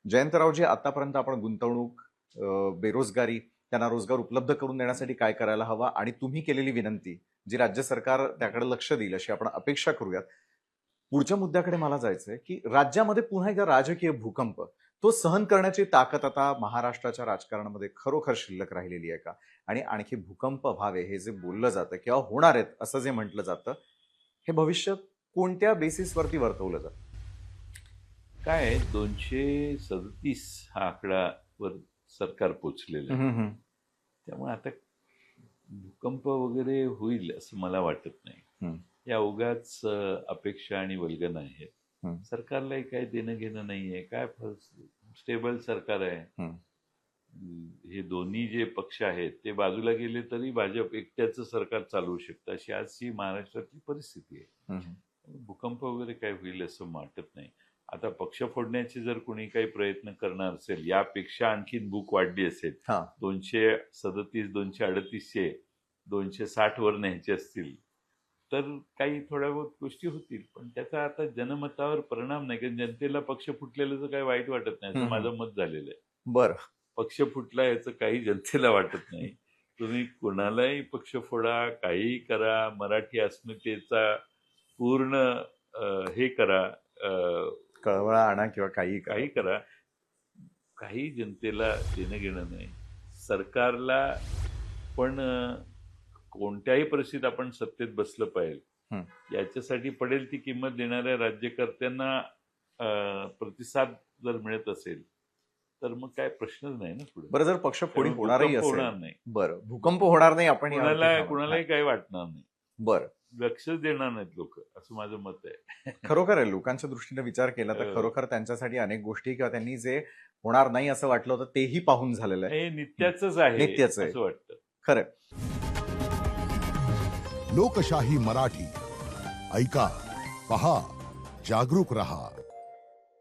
जयंतरावजी, आतापर्यंत आपण गुंतवणूक, बेरोजगारी, त्यांना रोजगार उपलब्ध करून देण्यासाठी काय करायला हवा आणि तुम्ही केलेली विनंती, जी राज्य सरकार त्याकडे लक्ष देईल अशी आपण अपेक्षा करूयात. पुढच्या मुद्द्याकडे मला जायचंय की राज्यामध्ये पुन्हा एकदा राजकीय भूकंप, तो सहन करण्याची ताकद आता महाराष्ट्राच्या राजकारणामध्ये खरोखर शिल्लक राहिलेली आहे का? आणि आणखी भूकंप व्हावे हे जे बोललं जातं किंवा होणार आहेत असं जे म्हटलं जातं, हे भविष्य कोणत्या बेसिसवरती वर्तवलं जातं? काय 237 हा आकडा वर सरकार पोचलेलं आहे. त्यामुळे आता भूकंप वगैरे होईल असं मला वाटत नाही. या उगाच अपेक्षा आणि वल्गना आहेत. सरकारलाही काही देणं घेणं नाहीये. काय स्टेबल सरकार आहे. हे दोन्ही जे पक्ष आहेत ते बाजूला गेले तरी भाजप एकट्याचं सरकार चालवू शकतं, अशी आजची महाराष्ट्रातली परिस्थिती आहे. भूकंप वगैरे काय होईल असं वाटत नाही. आता पक्ष फोडण्याचे जर कोणी काही प्रयत्न करणार असेल, यापेक्षा आणखीन भूक वाढली असेल, 237, 238चे 260 वर न्यायचे असतील तर काही थोड्या बहुत गोष्टी होतील, पण त्याचा आता जनमतावर परिणाम नाही. कारण जनतेला पक्ष फुटलेलं काय वाईट वाटत नाही असं माझं मत झालेलं आहे. बरं, पक्ष फुटला याचं काही जनतेला वाटत नाही. तुम्ही कोणालाही पक्ष फोडा, काहीही करा, मराठी अस्मितेचा पूर्ण हे करा, कळवळा आणा किंवा काही करा, काही जनतेला देणं घेणं नाही. सरकारला पण कोणत्याही परिस्थितीत आपण सत्तेत बसलं पाहिजे याच्यासाठी पडेल ती किंमत देणाऱ्या राज्यकर्त्यांना प्रतिसाद जर मिळत असेल तर मग काय प्रश्नच नाही ना पुढे. बरं, जर पक्ष फोडी होणारही असेल, होणार नाही. बरं, भूकंप होणार नाही, आपण कुणालाही काही वाटणार नाही. बरं, लक्षच देणार नाहीत लोक, असं माझं मत आहे. खरोखर आहे. लोकांच्या दृष्टीने विचार केला तर खरोखर त्यांच्यासाठी अनेक गोष्टी किंवा त्यांनी जे होणार नाही असं वाटलं होतं तेही पाहून झालेलं आहे. हे नित्याचंच आहे, नित्याचं आहे असं वाटतं. खरं. लोकशाही मराठी ऐका, पहा, जागरूक रहा.